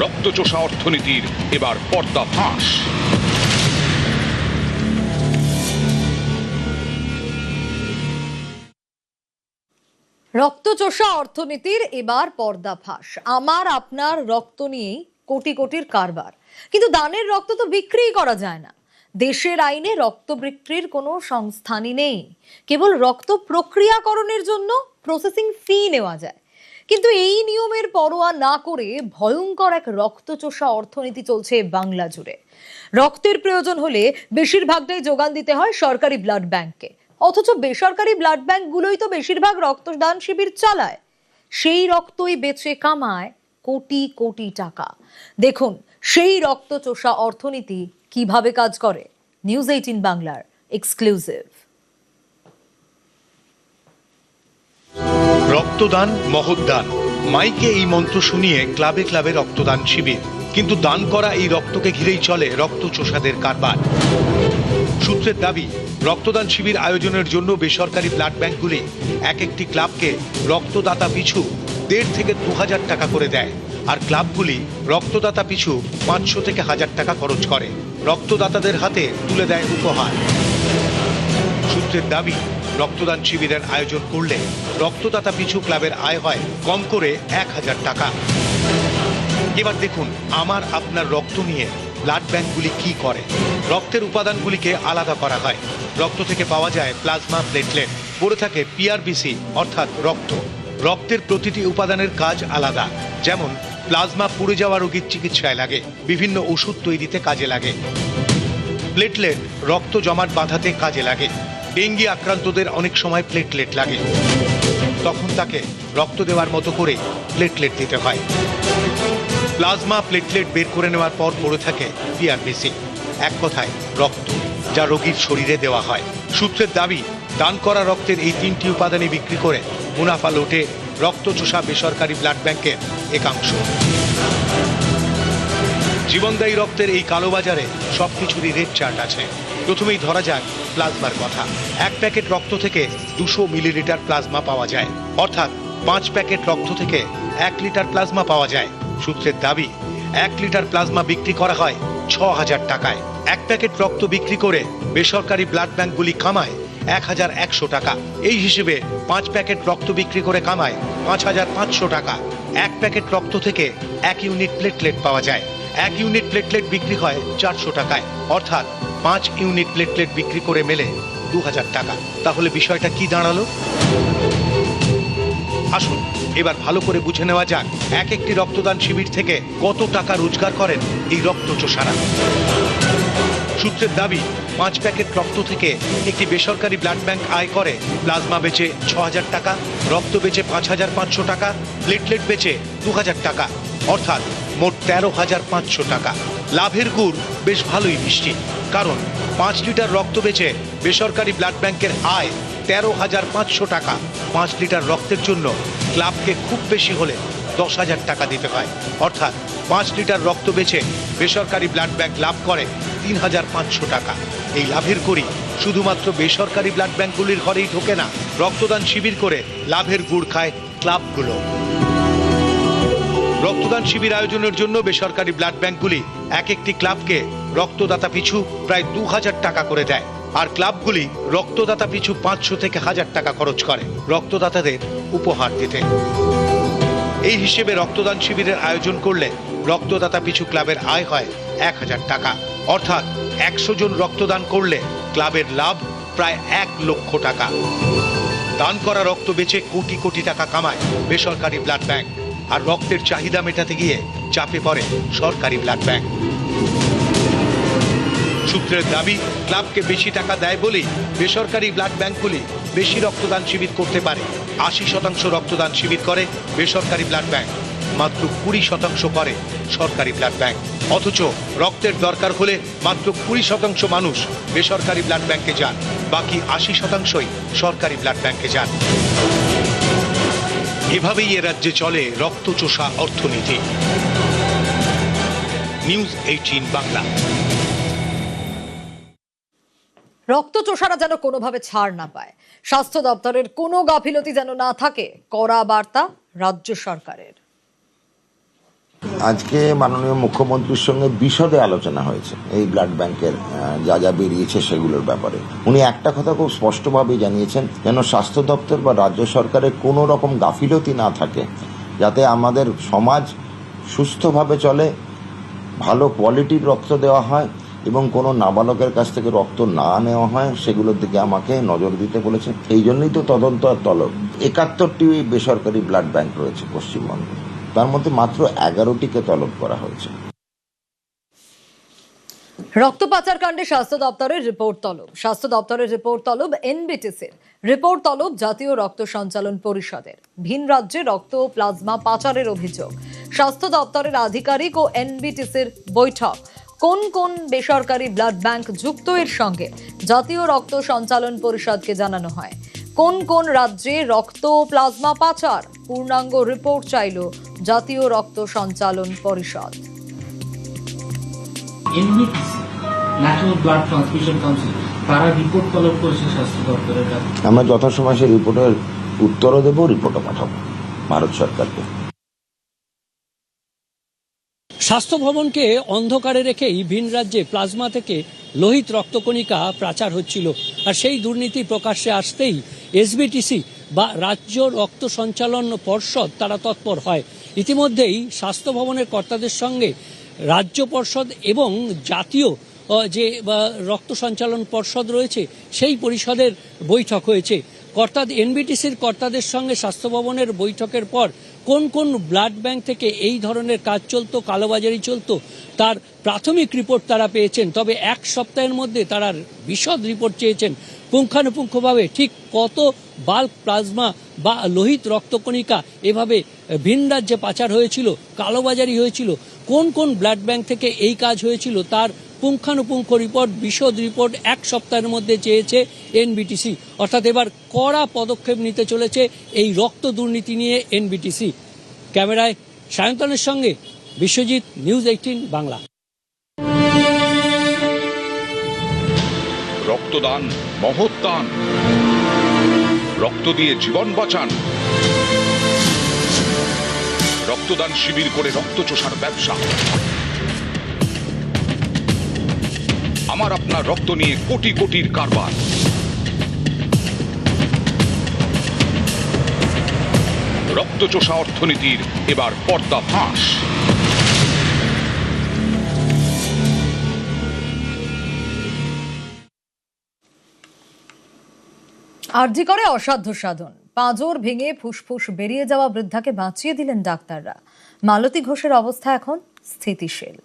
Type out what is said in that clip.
রক্তচোষা অর্থনীতির এবার পর্দাফাঁস। রক্তচোষা অর্থনীতির এবার পর্দাফাঁস। আমার আপনার রক্ত নিয়েই কোটি কোটির কারবার, কিন্তু দানের রক্ত তো বিক্রি করা যায় না। দেশের আইনে রক্ত বিক্রির কোনো সংস্থানই নেই, কেবল রক্ত প্রক্রিয়াকরণের জন্য প্রসেসিং ফি নেওয়া যায়। কিন্তু এই নিয়মের পরোয়া না করে ভয়ঙ্কর এক রক্তচোষা অর্থনীতি চলছে বাংলা জুড়ে। রক্তের প্রয়োজন হলে বেশিরভাগটাই যোগান দিতে হয় সরকারি ব্লাড ব্যাংকে, অথচ বেসরকারি ব্লাড ব্যাংকগুলোই তো বেশিরভাগ রক্তদান শিবির চালায়। সেই রক্তই বেচে কামায় কোটি কোটি টাকা। দেখুন সেই রক্তচোষা অর্থনীতি কিভাবে কাজ করে। নিউজ 18 বাংলার এক্সক্লুসিভ। রক্তদান মহৎদান, মাইকে এই মন্ত্র শুনিয়ে ক্লাবে ক্লাবে রক্তদান শিবির, কিন্তু দান করা এই রক্তকে ঘিরেই চলে রক্তচোষাদের কারবার। সূত্রের দাবি, রক্তদান শিবির আয়োজনের জন্য বেসরকারি ব্লাড ব্যাংকগুলি এক একটি ক্লাবকে রক্তদাতা পিছু 1.5 থেকে 2,000 টাকা করে দেয়, আর ক্লাবগুলি রক্তদাতা পিছু 500 থেকে 1000 টাকা খরচ করে। রক্তদাতাদের হাতে তুলে দেয় উপহার। সূত্রের দাবি, রক্তদান শিবিরের আয়োজন করলে রক্তদাতা পিছু ক্লাবের আয় হয় কম করে 1000 টাকা। এবার দেখুন আমার আপনার রক্ত নিয়ে ব্লাড ব্যাংকগুলি কি করে। রক্তের উপাদানগুলিকে আলাদা করা হয়। রক্ত থেকে পাওয়া যায় প্লাজমা, প্লেটলেট, পড়ে থাকে পিআরবিসি অর্থাৎ রক্ত। রক্তের প্রতিটি উপাদানের কাজ আলাদা। যেমন প্লাজমা পুড়ে যাওয়া রোগীর চিকিৎসায় লাগে, বিভিন্ন ওষুধ তৈরিতে কাজে লাগে। প্লেটলেট রক্ত জমাট বাঁধাতে কাজে লাগে। ডেঙ্গি আক্রান্তদের অনেক সময় প্লেটলেট লাগে, তখন তাকে রক্ত দেওয়ার মতো করে প্লেটলেট দিতে হয়। প্লাজমা, প্লেটলেট বের করে নেওয়ার পর পড়ে থাকে পিআরবিসি, এক কথায় রক্ত, যা রোগীর শরীরে দেওয়া হয়। সূত্রের দাবি, দান করা রক্তের এই 3টি উপাদানই বিক্রি করে মুনাফা লোটে রক্তচোষা বেসরকারি ব্লাড ব্যাংকের একাংশ। জীবনদায়ী রক্তের এই কালোবাজারে সবকিছুরই রেট চার্ট আছে। প্রথমেই ধরা যাক প্লাজমার কথা। 1 প্যাকেট রক্ত থেকে 200 মিলিলিটার প্লাজমা পাওয়া যায়, অর্থাৎ 5 প্যাকেট রক্ত থেকে 1 লিটার প্লাজমা পাওয়া যায়। সূত্রের দাবি, 1 লিটার প্লাজমা বিক্রি করা হয় 6000 টাকায়। 1 প্যাকেট রক্ত বিক্রি করে বেসরকারি ব্লাড ব্যাংকগুলি কামায় 1100 টাকা। এই হিসেবে 5 প্যাকেট রক্ত বিক্রি করে কামায় 5500 টাকা। 1 প্যাকেট রক্ত থেকে 1 ইউনিট প্লেটলেট পাওয়া যায়। 1 ইউনিট প্লেটলেট বিক্রি হয় 400 টাকায়, অর্থাৎ 5 ইউনিট প্লেটলেট বিক্রি করে মেলে 2000 টাকা। তাহলে বিষয়টা কি দাঁড়ালো? আসুন এবার ভালো করে বুঝে নেওয়া যাক এক একটি রক্তদান শিবির থেকে কত টাকা রোজগার করেন এই রক্তচোষারা। সূত্রের দাবি, 5 প্যাকেট রক্ত থেকে একটি বেসরকারি ব্লাড ব্যাংক আয় করে প্লাজমা বেচে 6000 টাকা, রক্ত বেচে 5500 টাকা, প্লেটলেট বেচে 2000 টাকা, অর্থাৎ মোট 13500 টাকা। লাভের গুড় বেশ ভালোই মিষ্টি, কারণ 5 লিটার রক্ত বেচে বেসরকারি ব্লাড ব্যাংকের আয় 13500 টাকা। 5 লিটার রক্তের জন্য ক্লাবকে খুব বেশি হলে 10,000 টাকা দিতে হয়, অর্থাৎ 5 লিটার রক্ত বেচে বেসরকারি ব্লাড ব্যাংক লাভ করে 3500 টাকা। এই লাভের করি শুধুমাত্র বেসরকারি ব্লাড ব্যাংকগুলির ঘরেই ঢোকে না, রক্তদান শিবির করে লাভের গুড় খায় ক্লাবগুলো। রক্তদান শিবির আয়োজনের জন্য বেসরকারি ব্লাড ব্যাংকগুলি এক একটি ক্লাবকে রক্তদাতা পিছু প্রায় 2000 টাকা করে দেয়, আর ক্লাবগুলি রক্তদাতা পিছু 500 থেকে 1000 টাকা খরচ করে রক্তদাতাদের উপহার দিতে। এই হিসেবে রক্তদান শিবিরের আয়োজন করলে রক্তদাতা পিছু ক্লাবের আয় হয় 1000 টাকা, অর্থাৎ 100 জন রক্তদান করলে ক্লাবের লাভ প্রায় 1 লক্ষ টাকা। দান করা রক্ত বেচে কোটি কোটি টাকা কামায় বেসরকারি ব্লাড ব্যাংক, আর রক্তের চাহিদা মেটাতে গিয়ে চাপে পড়ে সরকারি ব্লাড ব্যাংক। সূত্রের দাবি, ক্লাবকে বেশি টাকা দেয় বলেই বেসরকারি ব্লাড ব্যাংকগুলি বেশি রক্তদান শিবির করতে পারে। 80% রক্তদান শিবির করে বেসরকারি ব্লাড ব্যাংক, মাত্র 20% করে সরকারি ব্লাড ব্যাংক। অথচ রক্তের দরকার হলে মাত্র 20% মানুষ বেসরকারি ব্লাড ব্যাংকে যান, বাকি 80%ই সরকারি ব্লাড ব্যাংকে যান। এভাবেই এ রাজ্যে চলে রক্তচোষা অর্থনীতি। নিউজ 18 বাংলা। রক্তচোষারা যেন কোনোভাবে ছাড় না পায়, স্বাস্থ্য দপ্তরের কোনো গাফিলতি যেন না থাকে, কড়া বার্তা রাজ্য সরকারের। আজকে মাননীয় মুখ্যমন্ত্রীর সঙ্গে বিশদে আলোচনা হয়েছে এই ব্লাড ব্যাংকের যা যা বেরিয়েছে সেগুলোর ব্যাপারে। উনি একটা কথা খুব স্পষ্টভাবে জানিয়েছেন, যেন স্বাস্থ্য দপ্তর বা রাজ্য সরকারের কোনো রকম গাফিলতি না থাকে, যাতে আমাদের সমাজ সুস্থভাবে চলে, ভালো কোয়ালিটির রক্ত দেওয়া হয় এবং কোনো নাবালকের কাছ থেকে রক্ত না নেওয়া হয়, সেগুলোর দিকে আমাকে নজর দিতে বলেছে। এই জন্যই তো তদন্ত আর তলব। 71টি বেসরকারি ব্লাড ব্যাংক রয়েছে পশ্চিমবঙ্গে, তার মধ্যে মাত্র 11টিকে তলব করা হয়েছে। রক্ত পাচার কাণ্ডে স্বাস্থ্য দপ্তরের রিপোর্ট তলব। স্বাস্থ্য দপ্তরের রিপোর্ট তলব এনবিটিসির। রিপোর্ট তলব জাতীয় রক্ত সঞ্চালন পরিষদের। ভিন রাজ্যে রক্ত ও প্লাজমা পাচারের অভিযোগ। স্বাস্থ্য দপ্তরের আধিকারিক ও এনবিটিসির বৈঠক। কোন কোন বেসরকারি ব্লাড ব্যাংক যুক্ত এর সঙ্গে জাতীয় রক্ত সঞ্চালন পরিষদকে জানানো হয়। কোন কোন রাজ্যে রক্ত ও প্লাজমা পাচার, পূর্ণাঙ্গ রিপোর্ট চাইল জাতীয় রক্ত সঞ্চালন পরিষদ। NBTC, national blood transfusion council, তারা রিপোর্ট তলব করেছে স্বাস্থ্য দপ্তরের কাছে। আমরা যথাসময় সেই রিপোর্টের উত্তরও দেব, রিপোর্টও পাঠাবো ভারত সরকারকে। স্বাস্থ্য ভবনকে অন্ধকারে রেখেই ভিন রাজ্যে প্লাজমা থেকে লোহিত রক্তকণিকা পাচার হচ্ছিল, আর সেই দুর্নীতি প্রকাশ্যে আসতেই এসবিটিসি বা রাজ্য রক্ত সঞ্চালন পর্ষদ তারা তৎপর হয়। ইতিমধ্যেই স্বাস্থ্য ভবনের কর্তাদের সঙ্গে রাজ্য পর্ষদ এবং জাতীয় যে রক্ত সঞ্চালন পর্ষদ রয়েছে সেই পরিষদের বৈঠক হয়েছে। এনবিটিসির কর্তাদের সঙ্গে স্বাস্থ্য ভবনের বৈঠকের পর কোন কোন ব্লাড ব্যাংক থেকে এই ধরনের কাজ চলতো, কালোবাজারি চলতো, তার প্রাথমিক রিপোর্ট তারা পেয়েছেন। তবে এক সপ্তাহের মধ্যে তারা বিশদ রিপোর্ট চেয়েছেন পুঙ্খানুপুঙ্খভাবে, ঠিক কত বাল্ক প্লাজমা বা লোহিত রক্তকণিকা এভাবে ভিন রাজ্যে পাচার হয়েছিল, কালোবাজারি হয়েছিল, কোন কোন ব্লাড ব্যাংক থেকে এই কাজ হয়েছিল, তার পুঙ্খানুপুঙ্খ রিপোর্ট, বিশদ রিপোর্ট এক সপ্তাহের মধ্যে চেয়েছে এনবিটিসি। অর্থাৎ এবার কড়া পদক্ষেপ নিতে চলেছে এই রক্ত দুর্নীতি নিয়ে এনবিটিসি। ক্যামেরায় সায়ন্তনের সঙ্গে বিশ্বজিৎ, নিউজ 18 বাংলা। রক্তদান মহৎ দান। রক্ত দিয়ে জীবন বাঁচান। রক্তদান শিবির করে রক্ত চোষার ব্যবসা। আমার আপনার রক্ত নিয়ে কোটি কোটির কারবার। রক্তচোষা অর্থনীতির এবার পর্দা ফাঁস। আরজি করে অসাধ্য সাধন। পাঁজর ভেঙে ফুসফুস বেরিয়ে যাওয়া বৃদ্ধাকে বাঁচিয়ে দিলেন ডাক্তাররা। মালতী ঘোষের অবস্থা এখন স্থিতিশীল।